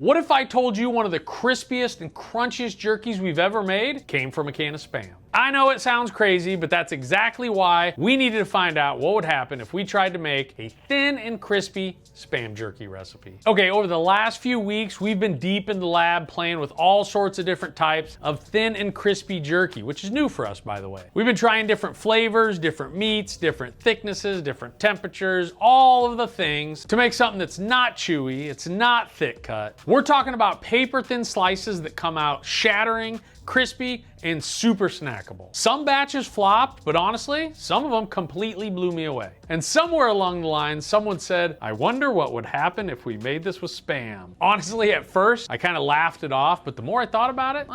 What if I told you one of the crispiest and crunchiest jerkies we've ever made came from a can of Spam? I know it sounds crazy, but that's exactly why we needed to find out what would happen if we tried to make a thin and crispy Spam jerky recipe. Okay, over the last few weeks, we've been deep in the lab playing with all sorts of different types of thin and crispy jerky, which is new for us, by the way. We've been trying different flavors, different meats, different thicknesses, different temperatures, all of the things to make something that's not chewy, it's not thick cut. We're talking about paper thin slices that come out shattering, crispy, and super snackable. Some batches flopped, but honestly, some of them completely blew me away. And somewhere along the line, someone said, I wonder what would happen if we made this with Spam. Honestly, at first, I kind of laughed it off, but the more I thought about it,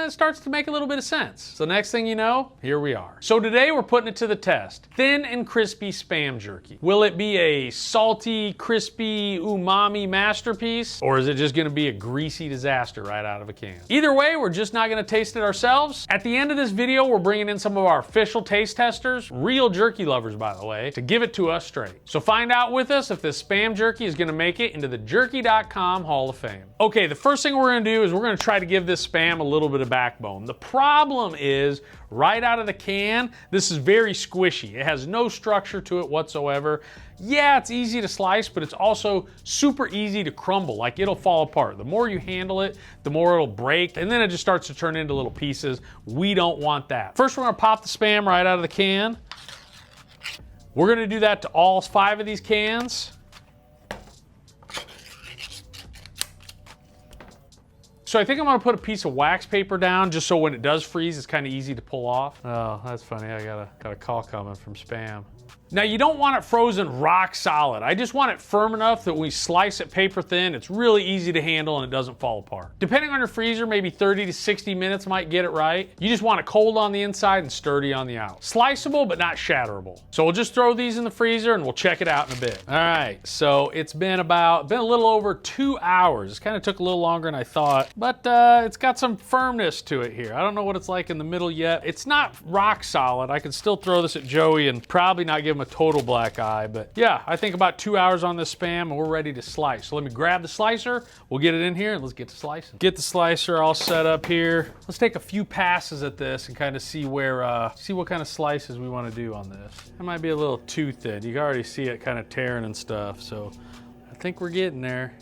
it starts to make a little bit of sense. So next thing you know, here we are. So today we're putting it to the test. Thin and crispy Spam jerky. Will it be a salty, crispy, umami masterpiece? Or is it just gonna be a greasy disaster right out of a can? Either way, we're just not gonna taste it ourselves. At the end of this video, we're bringing in some of our official taste testers, real jerky lovers by the way, to give it to us straight. So find out with us if this Spam jerky is gonna make it into the jerky.com Hall of Fame. Okay, the first thing we're gonna do is we're gonna try to give this Spam a little bit of backbone. The problem is, right out of the can, this is very squishy. It has no structure to it whatsoever. Yeah, it's easy to slice, but it's also super easy to crumble. Like, it'll fall apart. The more you handle it, the more it'll break, and then it just starts to turn into little pieces. We don't want that. First, we're gonna pop the Spam right out of the can. We're gonna do that to all 5 of these cans. So I think I'm gonna put a piece of wax paper down just so when it does freeze, it's kind of easy to pull off. Oh, that's funny. I got a call coming from Spam. Now, you don't want it frozen rock solid. I just want it firm enough that when we slice it paper thin, it's really easy to handle and it doesn't fall apart. Depending on your freezer, maybe 30 to 60 minutes might get it right. You just want it cold on the inside and sturdy on the out. Sliceable, but not shatterable. So we'll just throw these in the freezer and we'll check it out in a bit. All right, so it's been a little over 2 hours. It kind of took a little longer than I thought, but it's got some firmness to it here. I don't know what it's like in the middle yet. It's not rock solid. I could still throw this at Joey and probably not give him a total black eye, but yeah, I think about 2 hours on this Spam and we're ready to slice. So let me grab the slicer, we'll get it in here and let's get to slicing. Get the slicer all set up here. Let's take a few passes at this and kind of see what kind of slices we want to do on this. It might be a little too thin. You can already see it kind of tearing and stuff, so I think we're getting there.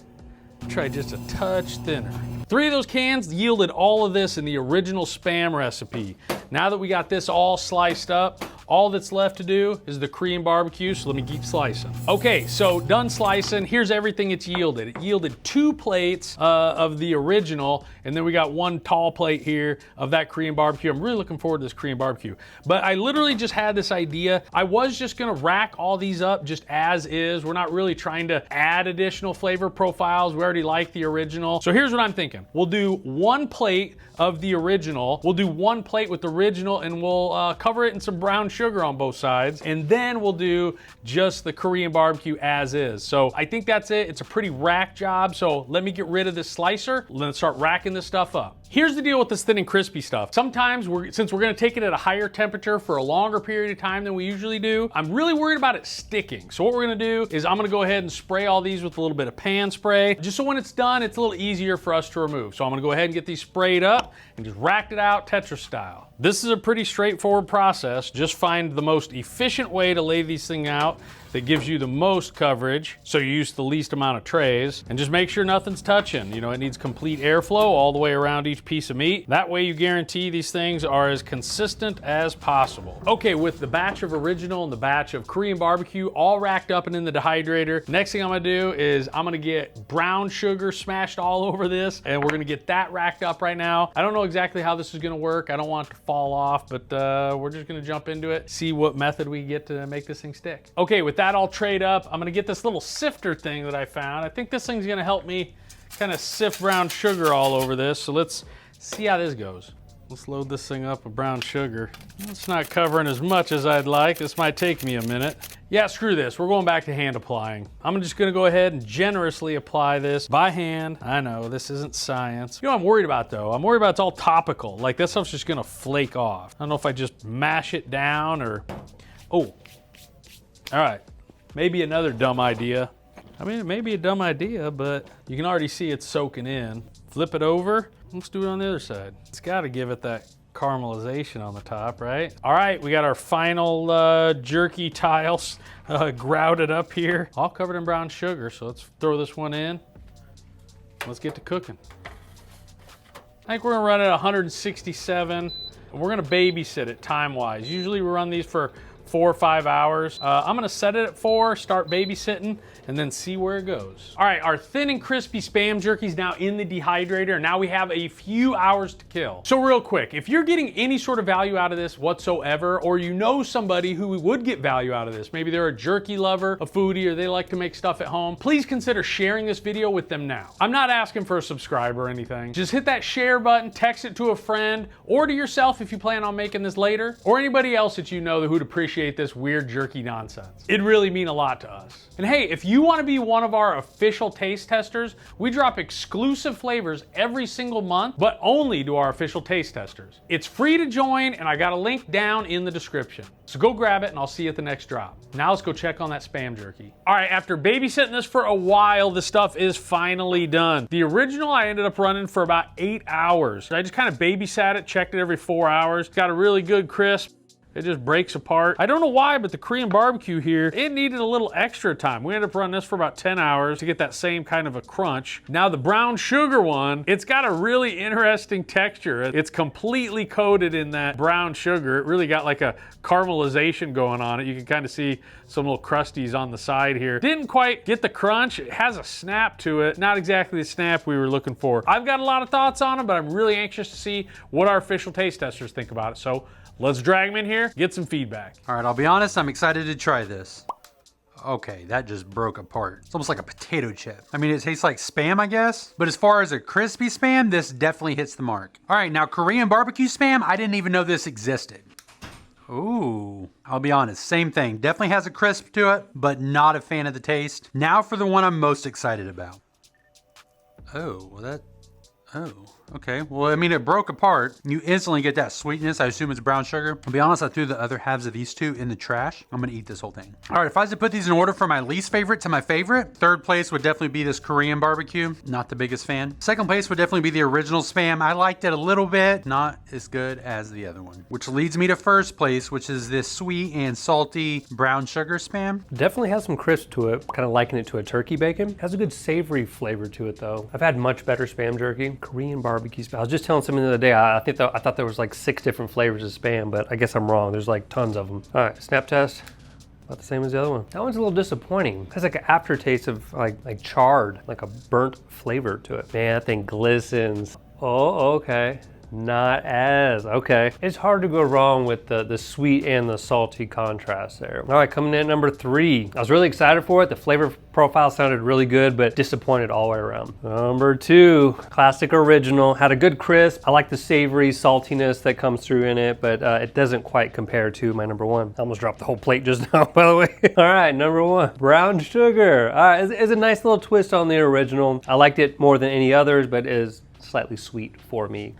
Try just a touch thinner. 3 of those cans yielded all of this in the original Spam recipe. Now that we got this all sliced up, all that's left to do is the Korean barbecue, so let me keep slicing. Okay, so done slicing. Here's everything it's yielded. It yielded 2 plates of the original, and then we got 1 tall plate here of that Korean barbecue. I'm really looking forward to this Korean barbecue. But I literally just had this idea. I was just gonna rack all these up just as is. We're not really trying to add additional flavor profiles. We already like the original. So here's what I'm thinking. We'll do 1 plate of the original. We'll do 1 plate with the original, and we'll cover it in some brown sugar on both sides, and then we'll do just the Korean barbecue as is. So I think that's it. It's a pretty rack job, so let me get rid of this slicer. Let's start racking this stuff up. Here's the deal with this thin and crispy stuff. Sometimes, since we're gonna take it at a higher temperature for a longer period of time than we usually do, I'm really worried about it sticking. So what we're gonna do is I'm gonna go ahead and spray all these with a little bit of pan spray, just so when it's done, it's a little easier for us to remove. So I'm gonna go ahead and get these sprayed up and just racked it out Tetris style. This is a pretty straightforward process. Just find the most efficient way to lay these things out that gives you the most coverage, so you use the least amount of trays, and just make sure nothing's touching. You know, it needs complete airflow all the way around each piece of meat. That way you guarantee these things are as consistent as possible. Okay, with the batch of original and the batch of Korean barbecue all racked up and in the dehydrator, next thing I'm gonna do is I'm gonna get brown sugar smashed all over this, and we're gonna get that racked up right now. I don't know exactly how this is gonna work. I don't want it to fall off, but we're just gonna jump into it, see what method we get to make this thing stick. Okay, with that all trayed up, I'm gonna get this little sifter thing that I found. I think this thing's gonna help me kind of sift brown sugar all over this. So let's see how this goes. Let's load this thing up with brown sugar. It's not covering as much as I'd like. This might take me a minute. Yeah, screw this. We're going back to hand applying. I'm just gonna go ahead and generously apply this by hand. I know, this isn't science. You know what I'm worried about though? I'm worried about it's all topical. Like, this stuff's just gonna flake off. I don't know if I just mash it down or... Oh, all right. Maybe another dumb idea. I mean, it may be a dumb idea, but you can already see it's soaking in. Flip it over. Let's do it on the other side. It's got to give it that caramelization on the top, right? All right, we got our final jerky tiles grouted up here, all covered in brown sugar. So let's throw this one in. Let's get to cooking. I think we're gonna run at 167. And we're gonna babysit it time-wise. Usually we run these for 4 or 5 hours. I'm gonna set it at 4, start babysitting, and then see where it goes. All right, our thin and crispy Spam jerky is now in the dehydrator, and now we have a few hours to kill. So real quick, if you're getting any sort of value out of this whatsoever, or you know somebody who would get value out of this, maybe they're a jerky lover, a foodie, or they like to make stuff at home, please consider sharing this video with them now. I'm not asking for a subscribe or anything. Just hit that share button, text it to a friend, or to yourself if you plan on making this later, or anybody else that you know who'd appreciate this weird jerky nonsense. It'd really mean a lot to us. And hey, if you want to be one of our official taste testers, we drop exclusive flavors every single month, but only to our official taste testers. It's free to join, and I got a link down in the description. So go grab it, and I'll see you at the next drop. Now let's go check on that Spam jerky. All right, after babysitting this for a while, the stuff is finally done. The original I ended up running for about 8 hours. I just kind of babysat it, checked it every 4 hours. Got a really good crisp. It just breaks apart. I don't know why, but the Korean barbecue here, it needed a little extra time. We ended up running this for about 10 hours to get that same kind of a crunch. Now the brown sugar one, it's got a really interesting texture. It's completely coated in that brown sugar. It really got like a caramelization going on it. You can kind of see some little crusties on the side here. Didn't quite get the crunch. It has a snap to it. Not exactly the snap we were looking for. I've got a lot of thoughts on it, but I'm really anxious to see what our official taste testers think about it. So let's drag them in here, get some feedback. All right, I'll be honest, I'm excited to try this. Okay, that just broke apart. It's almost like a potato chip. I mean, it tastes like Spam, I guess. But as far as a crispy Spam, this definitely hits the mark. All right, now Korean barbecue Spam, I didn't even know this existed. Ooh, I'll be honest, same thing. Definitely has a crisp to it, but not a fan of the taste. Now for the one I'm most excited about. Oh, well okay. Well, I mean, it broke apart. You instantly get that sweetness. I assume it's brown sugar. I'll be honest, I threw the other halves of these two in the trash. I'm gonna eat this whole thing. All right, if I was to put these in order from my least favorite to my favorite, third place would definitely be this Korean barbecue. Not the biggest fan. Second place would definitely be the original Spam. I liked it a little bit, not as good as the other one. Which leads me to first place, which is this sweet and salty brown sugar Spam. Definitely has some crisp to it. Kind of liken it to a turkey bacon. Has a good savory flavor to it though. I've had much better Spam jerky. Korean barbecue Spam. I was just telling someone the other day, I thought there was like 6 different flavors of Spam, but I guess I'm wrong. There's like tons of them. All right, snap test. About the same as the other one. That one's a little disappointing. It has like an aftertaste of like charred, like a burnt flavor to it. Man, that thing glistens. Oh, okay. Not as, okay. It's hard to go wrong with the sweet and the salty contrast there. All right, coming in at number 3. I was really excited for it. The flavor profile sounded really good, but disappointed all the way around. Number 2, classic original. Had a good crisp. I like the savory saltiness that comes through in it, but it doesn't quite compare to my number 1. I almost dropped the whole plate just now, by the way. All right, number 1, brown sugar. All right, it's a nice little twist on the original. I liked it more than any others, but it is slightly sweet for me.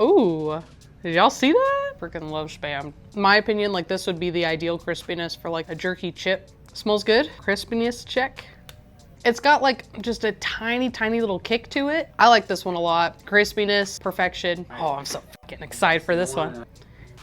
Ooh, did y'all see that? Freaking love Spam. In my opinion, like this would be the ideal crispiness for like a jerky chip. Smells good. Crispiness check. It's got like just a tiny, tiny little kick to it. I like this one a lot. Crispiness, perfection. Oh, I'm so fucking excited for this one.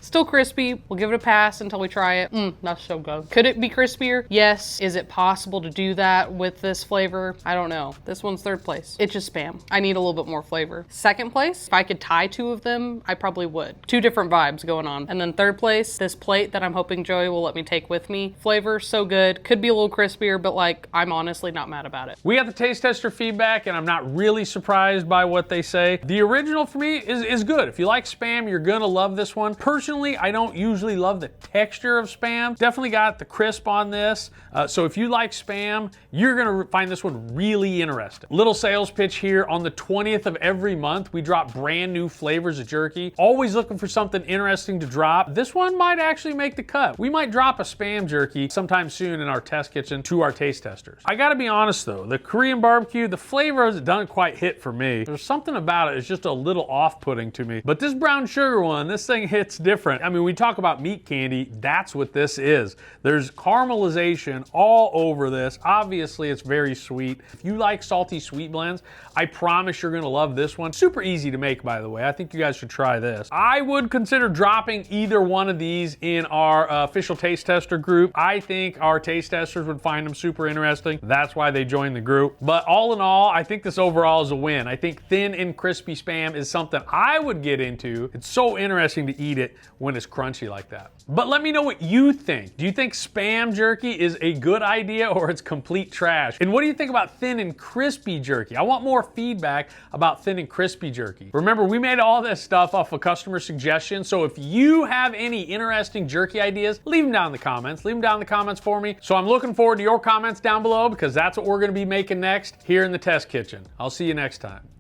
Still crispy. We'll give it a pass until we try it. That's so good. Could it be crispier? Yes. Is it possible to do that with this flavor? I don't know. This one's third place. It's just Spam. I need a little bit more flavor. Second place, if I could tie 2 of them, I probably would. 2 different vibes going on. And then third place, this plate that I'm hoping Joey will let me take with me. Flavor, so good. Could be a little crispier, but like, I'm honestly not mad about it. We got the taste tester feedback, and I'm not really surprised by what they say. The original for me is good. If you like Spam, you're gonna love this one. Personally, I don't usually love the texture of Spam. Definitely got the crisp on this. So if you like Spam, you're gonna find this one really interesting. Little sales pitch here. On the 20th of every month, we drop brand new flavors of jerky. Always looking for something interesting to drop. This one might actually make the cut. We might drop a Spam jerky sometime soon in our test kitchen to our taste testers. I gotta be honest though, the Korean barbecue, the flavor doesn't quite hit for me. There's something about it, it's just a little off-putting to me. But this brown sugar one, this thing hits different. different. I mean, we talk about meat candy, that's what this is. There's caramelization all over this. Obviously, it's very sweet. If you like salty sweet blends, I promise you're gonna love this one. Super easy to make, by the way. I think you guys should try this. I would consider dropping either one of these in our official taste tester group. I think our taste testers would find them super interesting. That's why they joined the group. But all in all, I think this overall is a win. I think thin and crispy Spam is something I would get into. It's so interesting to eat it when it's crunchy like that. But let me know what you think. Do you think Spam jerky is a good idea or it's complete trash? And what do you think about thin and crispy jerky? I want more feedback about thin and crispy jerky. Remember, we made all this stuff off of customer suggestions, so if you have any interesting jerky ideas, leave them down in the comments. Leave them down in the comments for me. So I'm looking forward to your comments down below because that's what we're gonna be making next here in the test kitchen. I'll see you next time.